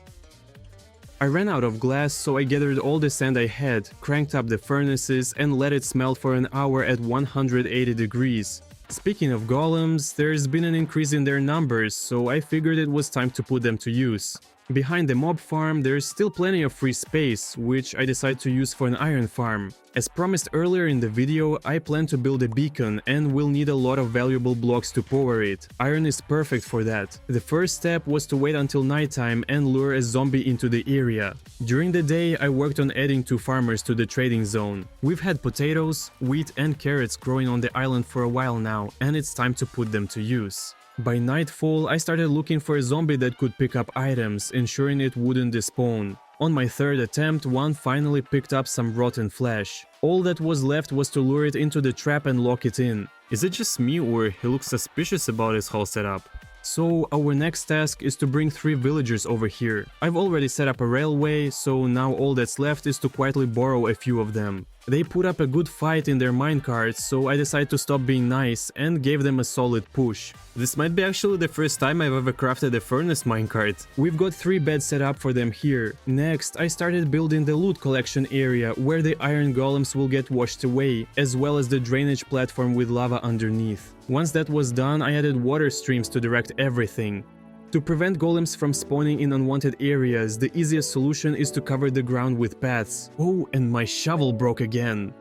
I ran out of glass, so I gathered all the sand I had, cranked up the furnaces and let it smelt for an hour at 180 degrees. Speaking of golems, there's been an increase in their numbers, so I figured it was time to put them to use. Behind the mob farm, there's still plenty of free space, which I decided to use for an iron farm. As promised earlier in the video, I plan to build a beacon and will need a lot of valuable blocks to power it. Iron is perfect for that. The first step was to wait until nighttime and lure a zombie into the area. During the day, I worked on adding 2 farmers to the trading zone. We've had potatoes, wheat and carrots growing on the island for a while now, and it's time to put them to use. By nightfall, I started looking for a zombie that could pick up items, ensuring it wouldn't despawn. On my 3rd attempt, one finally picked up some rotten flesh. All that was left was to lure it into the trap and lock it in. Is it just me or he looks suspicious about his whole setup? So our next task is to bring 3 villagers over here. I've already set up a railway, so now all that's left is to quietly borrow a few of them. They put up a good fight in their minecarts, so I decided to stop being nice and gave them a solid push. This might be actually the first time I've ever crafted a furnace minecart. We've got 3 beds set up for them here. Next, I started building the loot collection area where the iron golems will get washed away, as well as the drainage platform with lava underneath. Once that was done, I added water streams to direct everything. To prevent golems from spawning in unwanted areas, the easiest solution is to cover the ground with paths. Oh, and my shovel broke again.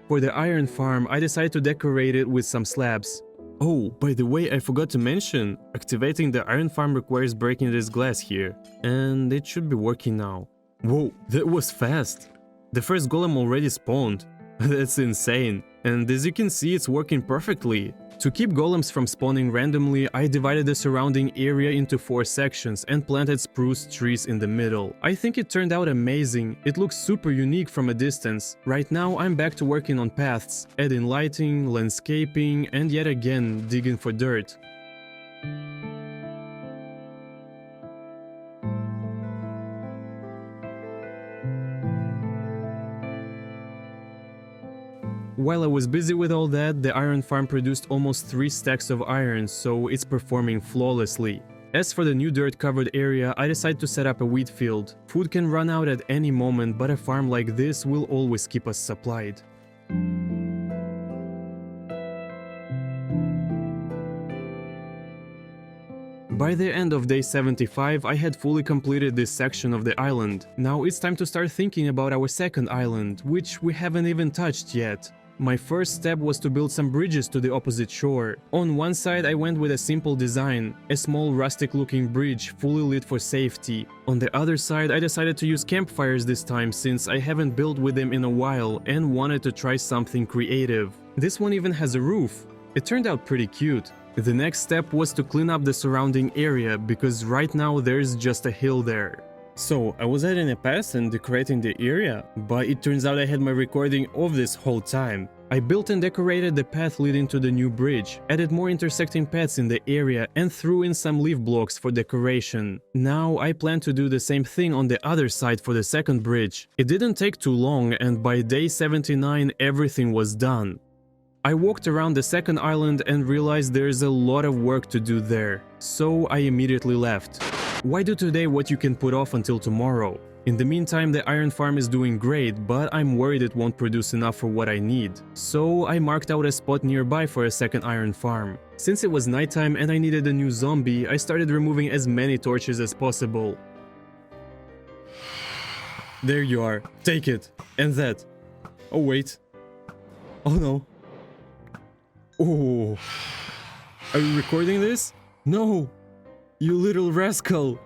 For the iron farm, I decided to decorate it with some slabs. Oh, by the way, I forgot to mention, activating the iron farm requires breaking this glass here. And it should be working now. Whoa, that was fast! The first golem already spawned. That's insane. And as you can see, it's working perfectly. To keep golems from spawning randomly, I divided the surrounding area into 4 sections and planted spruce trees in the middle. I think it turned out amazing. It looks super unique from a distance. Right now I'm back to working on paths, adding lighting, landscaping, and yet again digging for dirt. While I was busy with all that, the iron farm produced almost 3 stacks of iron, so it's performing flawlessly. As for the new dirt-covered area, I decided to set up a wheat field. Food can run out at any moment, but a farm like this will always keep us supplied. By the end of day 75, I had fully completed this section of the island. Now it's time to start thinking about our second island, which we haven't even touched yet. My first step was to build some bridges to the opposite shore. On one side I went with a simple design, a small rustic looking bridge fully lit for safety. On the other side I decided to use campfires this time since I haven't built with them in a while and wanted to try something creative. This one even has a roof. It turned out pretty cute. The next step was to clean up the surrounding area because right now there's just a hill there. So, I was adding a path and decorating the area, but it turns out I had my recording off this whole time. I built and decorated the path leading to the new bridge, added more intersecting paths in the area and threw in some leaf blocks for decoration. Now I plan to do the same thing on the other side for the second bridge. It didn't take too long and by day 79 everything was done. I walked around the second island and realized there's a lot of work to do there, so I immediately left. Why do today what you can put off until tomorrow? In the meantime, the iron farm is doing great, but I'm worried it won't produce enough for what I need. So I marked out a spot nearby for a second iron farm. Since it was nighttime and I needed a new zombie, I started removing as many torches as possible. There you are. Take it. And that. Oh wait. Oh no. Oh. Are you recording this? No. You little rascal.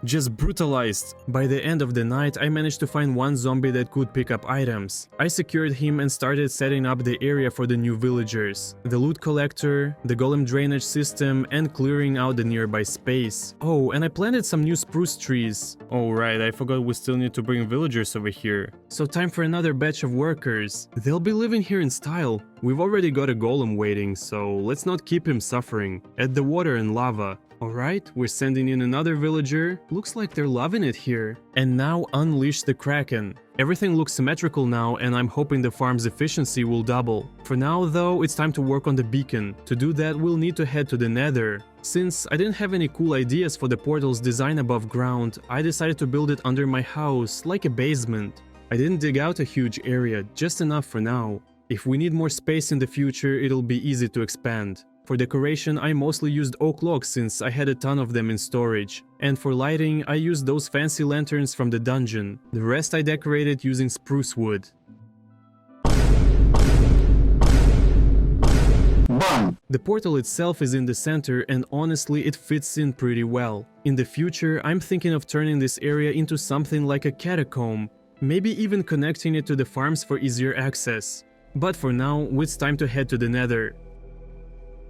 Just brutalized. By the end of the night, I managed to find one zombie that could pick up items. I secured him and started setting up the area for the new villagers. The loot collector, the golem drainage system, and clearing out the nearby space. Oh, and I planted some new spruce trees. Oh right, I forgot we still need to bring villagers over here. So time for another batch of workers. They'll be living here in style. We've already got a golem waiting, so let's not keep him suffering. Add the water and lava. Alright, we're sending in another villager. Looks like they're loving it here. And now unleash the Kraken. Everything looks symmetrical now, and I'm hoping the farm's efficiency will double. For now though, it's time to work on the beacon. To do that, we'll need to head to the Nether. Since I didn't have any cool ideas for the portal's design above ground, I decided to build it under my house, like a basement. I didn't dig out a huge area, just enough for now. If we need more space in the future, it'll be easy to expand. For decoration, I mostly used oak logs since I had a ton of them in storage. And for lighting, I used those fancy lanterns from the dungeon. The rest I decorated using spruce wood. The portal itself is in the center and honestly it fits in pretty well. In the future, I'm thinking of turning this area into something like a catacomb. Maybe even connecting it to the farms for easier access. But for now, it's time to head to the Nether.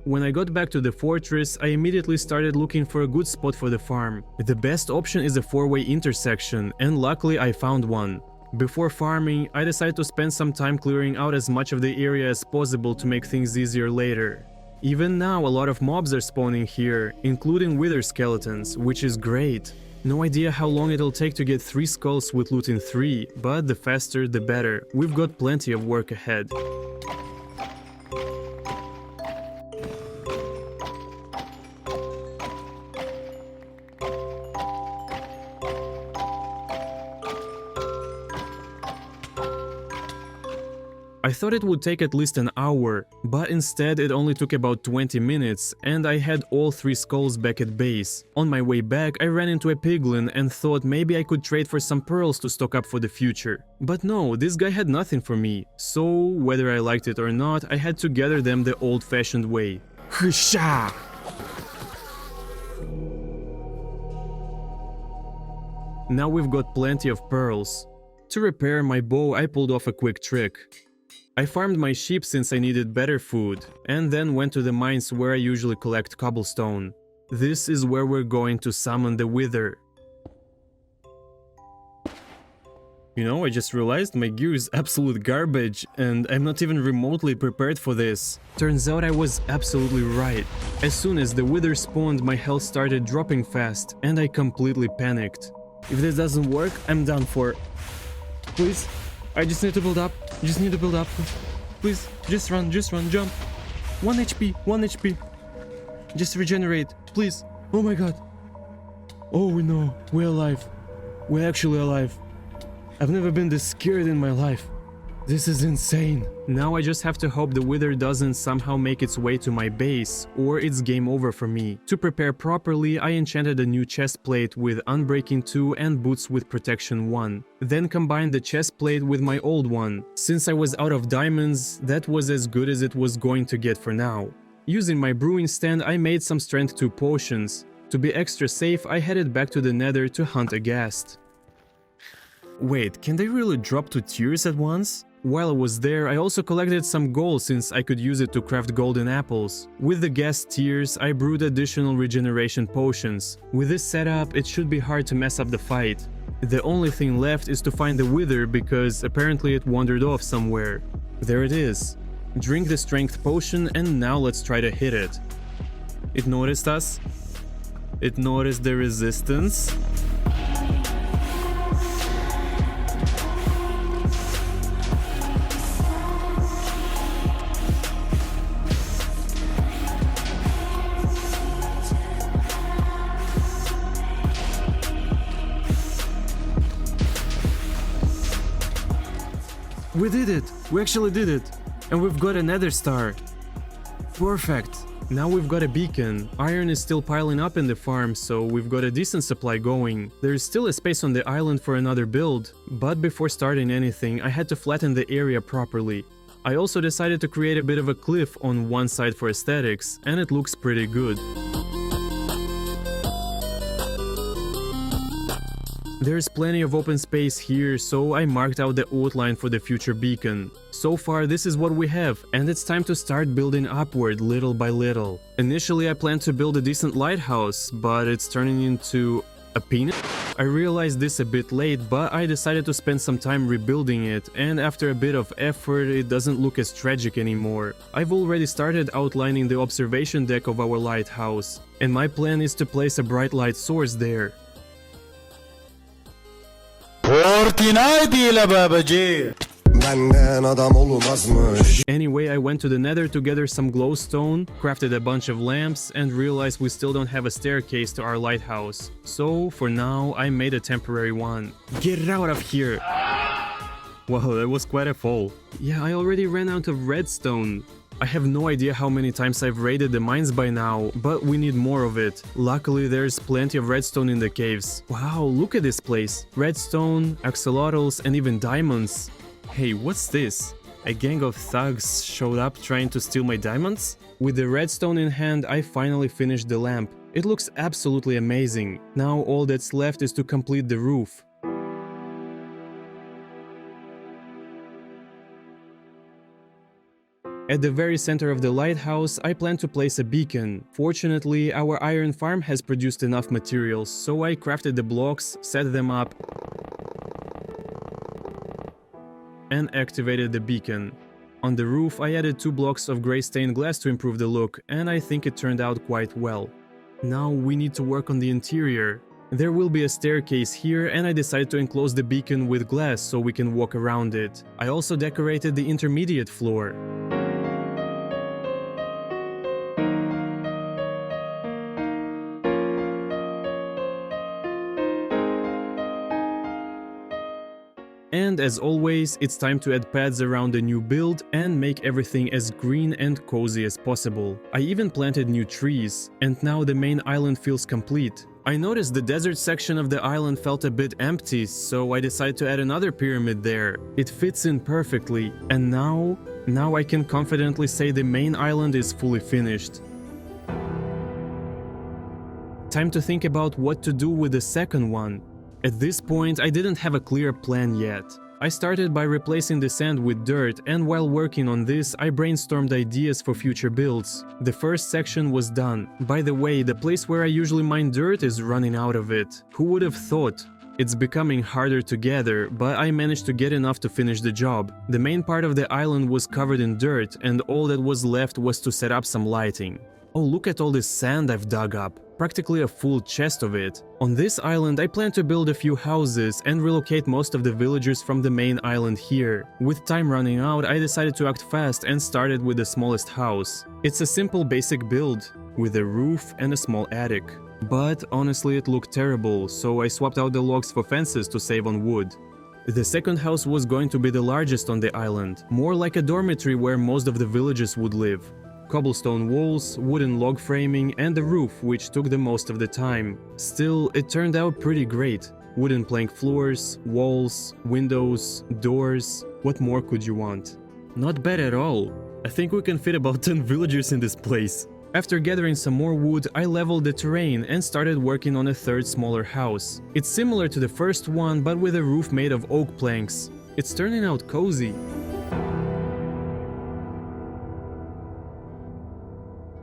When I got back to the fortress, I immediately started looking for a good spot for the farm. The best option is a 4-way intersection, and luckily I found one. Before farming, I decided to spend some time clearing out as much of the area as possible to make things easier later. Even now, a lot of mobs are spawning here, including wither skeletons, which is great. No idea how long it'll take to get 3 skulls with loot in 3, but the faster the better. We've got plenty of work ahead. I thought it would take at least an hour, but instead it only took about 20 minutes and I had all 3 skulls back at base. On my way back I ran into a piglin and thought maybe I could trade for some pearls to stock up for the future. But no, this guy had nothing for me, so whether I liked it or not, I had to gather them the old-fashioned way. Husha! Now we've got plenty of pearls. To repair my bow I pulled off a quick trick. I farmed my sheep since I needed better food, and then went to the mines where I usually collect cobblestone. This is where we're going to summon the Wither. You know, I just realized my gear is absolute garbage, and I'm not even remotely prepared for this. Turns out I was absolutely right. As soon as the Wither spawned, my health started dropping fast, and I completely panicked. If this doesn't work, I'm done for. Please, I just need to build up. Just need to build up. Please, just run, jump. 1 HP, 1 HP. Just regenerate, please. Oh my god. Oh no, we're alive. We're actually alive. I've never been this scared in my life. This is insane. Now I just have to hope the Wither doesn't somehow make its way to my base, or it's game over for me. To prepare properly, I enchanted a new chest plate with Unbreaking 2 and boots with Protection 1. Then combined the chest plate with my old one. Since I was out of diamonds, that was as good as it was going to get for now. Using my brewing stand, I made some Strength 2 potions. To be extra safe, I headed back to the Nether to hunt a ghast. Wait, can they really drop 2 tiers at once? While I was there, I also collected some gold since I could use it to craft golden apples. With the ghast tiers, I brewed additional regeneration potions. With this setup, it should be hard to mess up the fight. The only thing left is to find the Wither because apparently it wandered off somewhere. There it is. Drink the strength potion and now let's try to hit it. It noticed us. It noticed the resistance. We did it! We actually did it! And we've got another star! Perfect! Now we've got a beacon. Iron is still piling up in the farm, so we've got a decent supply going. There's still a space on the island for another build, but before starting anything, I had to flatten the area properly. I also decided to create a bit of a cliff on one side for aesthetics, and it looks pretty good. There's plenty of open space here, so I marked out the outline for the future beacon. So far, this is what we have, and it's time to start building upward little by little. Initially, I planned to build a decent lighthouse, but it's turning into a peanut. I realized this a bit late, but I decided to spend some time rebuilding it, and after a bit of effort, it doesn't look as tragic anymore. I've already started outlining the observation deck of our lighthouse, and my plan is to place a bright light source there. Anyway, I went to the nether to gather some glowstone, crafted a bunch of lamps, and realized we still don't have a staircase to our lighthouse. So, for now, I made a temporary one. Get out of here! Wow, that was quite a fall. Yeah, I already ran out of redstone. I have no idea how many times I've raided the mines by now, but we need more of it. Luckily, there's plenty of redstone in the caves. Wow, look at this place. Redstone, axolotls, and even diamonds. Hey, what's this? A gang of thugs showed up trying to steal my diamonds? With the redstone in hand, I finally finished the lamp. It looks absolutely amazing. Now all that's left is to complete the roof. At the very center of the lighthouse, I plan to place a beacon. Fortunately, our iron farm has produced enough materials, so I crafted the blocks, set them up, and activated the beacon. On the roof, I added 2 blocks of grey stained glass to improve the look, and I think it turned out quite well. Now we need to work on the interior. There will be a staircase here, and I decided to enclose the beacon with glass so we can walk around it. I also decorated the intermediate floor. And as always, it's time to add pads around the new build and make everything as green and cozy as possible. I even planted new trees, and now the main island feels complete. I noticed the desert section of the island felt a bit empty, so I decided to add another pyramid there. It fits in perfectly, and now I can confidently say the main island is fully finished. Time to think about what to do with the second one. At this point, I didn't have a clear plan yet. I started by replacing the sand with dirt, and while working on this, I brainstormed ideas for future builds. The first section was done. By the way, the place where I usually mine dirt is running out of it. Who would have thought? It's becoming harder to gather, but I managed to get enough to finish the job. The main part of the island was covered in dirt, and all that was left was to set up some lighting. Oh, look at all this sand I've dug up. Practically a full chest of it. On this island, I plan to build a few houses and relocate most of the villagers from the main island here. With time running out, I decided to act fast and started with the smallest house. It's a simple basic build, with a roof and a small attic. But honestly, it looked terrible, so I swapped out the logs for fences to save on wood. The second house was going to be the largest on the island, more like a dormitory where most of the villagers would live. Cobblestone walls, wooden log framing, and the roof, which took the most of the time. Still, it turned out pretty great. Wooden plank floors, walls, windows, doors. What more could you want? Not bad at all. I think we can fit about 10 villagers in this place. After gathering some more wood, I leveled the terrain and started working on a third smaller house. It's similar to the first one, but with a roof made of oak planks. It's turning out cozy.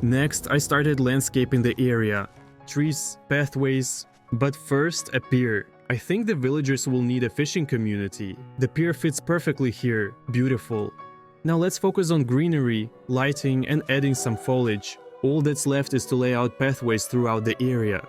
Next, I started landscaping the area. Trees, pathways, but first a pier. I think the villagers will need a fishing community. The pier fits perfectly here, beautiful. Now let's focus on greenery, lighting, and adding some foliage. All that's left is to lay out pathways throughout the area.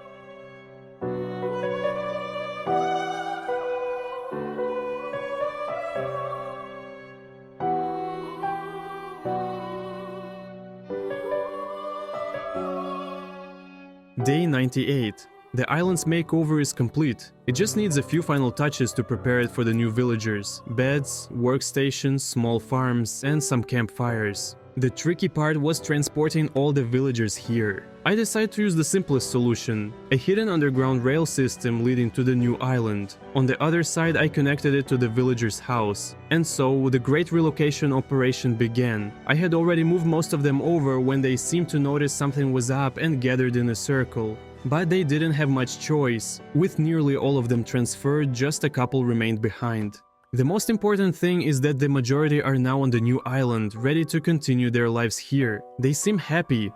Day 98. The island's makeover is complete. It just needs a few final touches to prepare it for the new villagers. Beds, workstations, small farms, and some campfires. The tricky part was transporting all the villagers here. I decided to use the simplest solution, a hidden underground rail system leading to the new island. On the other side, I connected it to the villager's house. And so, the great relocation operation began. I had already moved most of them over when they seemed to notice something was up and gathered in a circle. But they didn't have much choice. With nearly all of them transferred, just a couple remained behind. The most important thing is that the majority are now on the new island, ready to continue their lives here. They seem happy.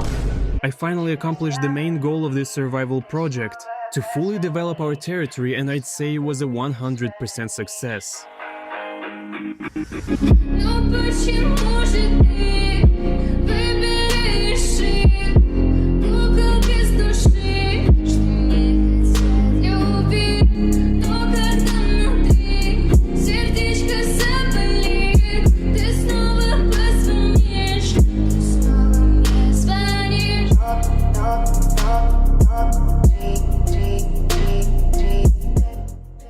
I finally accomplished the main goal of this survival project, to fully develop our territory, and I'd say it was a 100% success.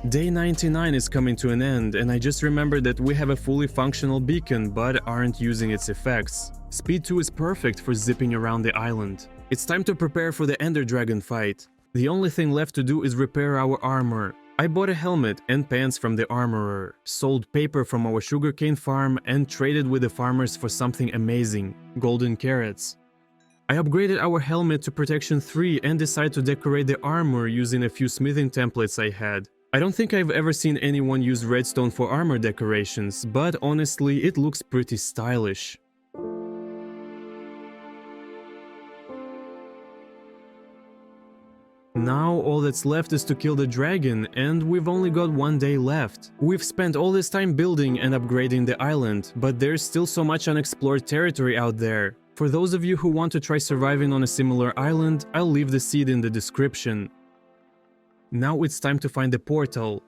Day 99 is coming to an end, and I just remembered that we have a fully functional beacon but aren't using its effects. Speed 2 is perfect for zipping around the island. It's time to prepare for the Ender Dragon fight. The only thing left to do is repair our armor. I bought a helmet and pants from the armorer, sold paper from our sugarcane farm, and traded with the farmers for something amazing: golden carrots. I upgraded our helmet to protection 3 and decided to decorate the armor using a few smithing templates I had. I don't think I've ever seen anyone use redstone for armor decorations, but honestly, it looks pretty stylish. Now all that's left is to kill the dragon, and we've only got one day left. We've spent all this time building and upgrading the island, but there's still so much unexplored territory out there. For those of you who want to try surviving on a similar island, I'll leave the seed in the description. Now it's time to find the portal.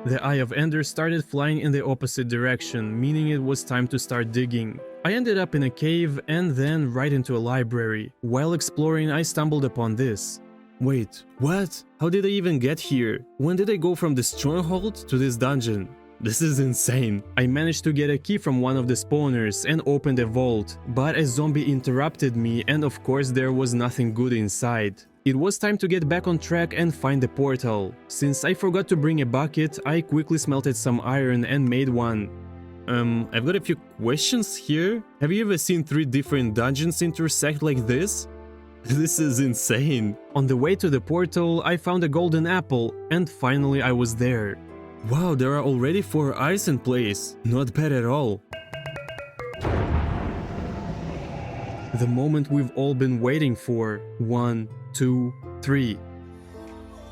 The Eye of Ender started flying in the opposite direction, meaning it was time to start digging. I ended up in a cave and then right into a library. While exploring, I stumbled upon this. Wait, what? How did I even get here? When did I go from the stronghold to this dungeon? This is insane. I managed to get a key from one of the spawners and opened a vault, but a zombie interrupted me, and of course there was nothing good inside. It was time to get back on track and find the portal. Since I forgot to bring a bucket, I quickly smelted some iron and made one. I've got a few questions here. Have you ever seen 3 different dungeons intersect like this? This is insane. On the way to the portal, I found a golden apple, and finally I was there. Wow, there are already 4 eyes in place. Not bad at all. The moment we've all been waiting for. 1, 2, 3.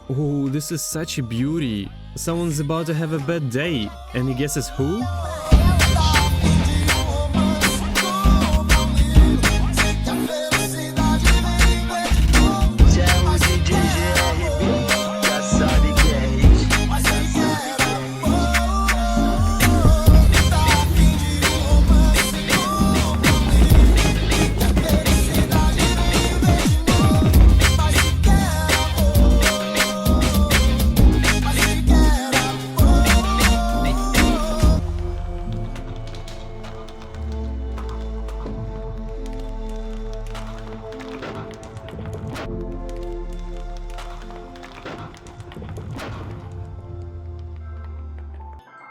Oh, this is such a beauty. Someone's about to have a bad day. Any guesses who?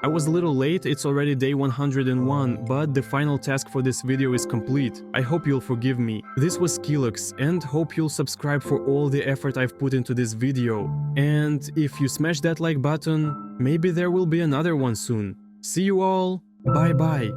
I was a little late, it's already day 101, but the final task for this video is complete. I hope you'll forgive me. This was Skillux, and hope you'll subscribe for all the effort I've put into this video. And if you smash that like button, maybe there will be another one soon. See you all, bye bye.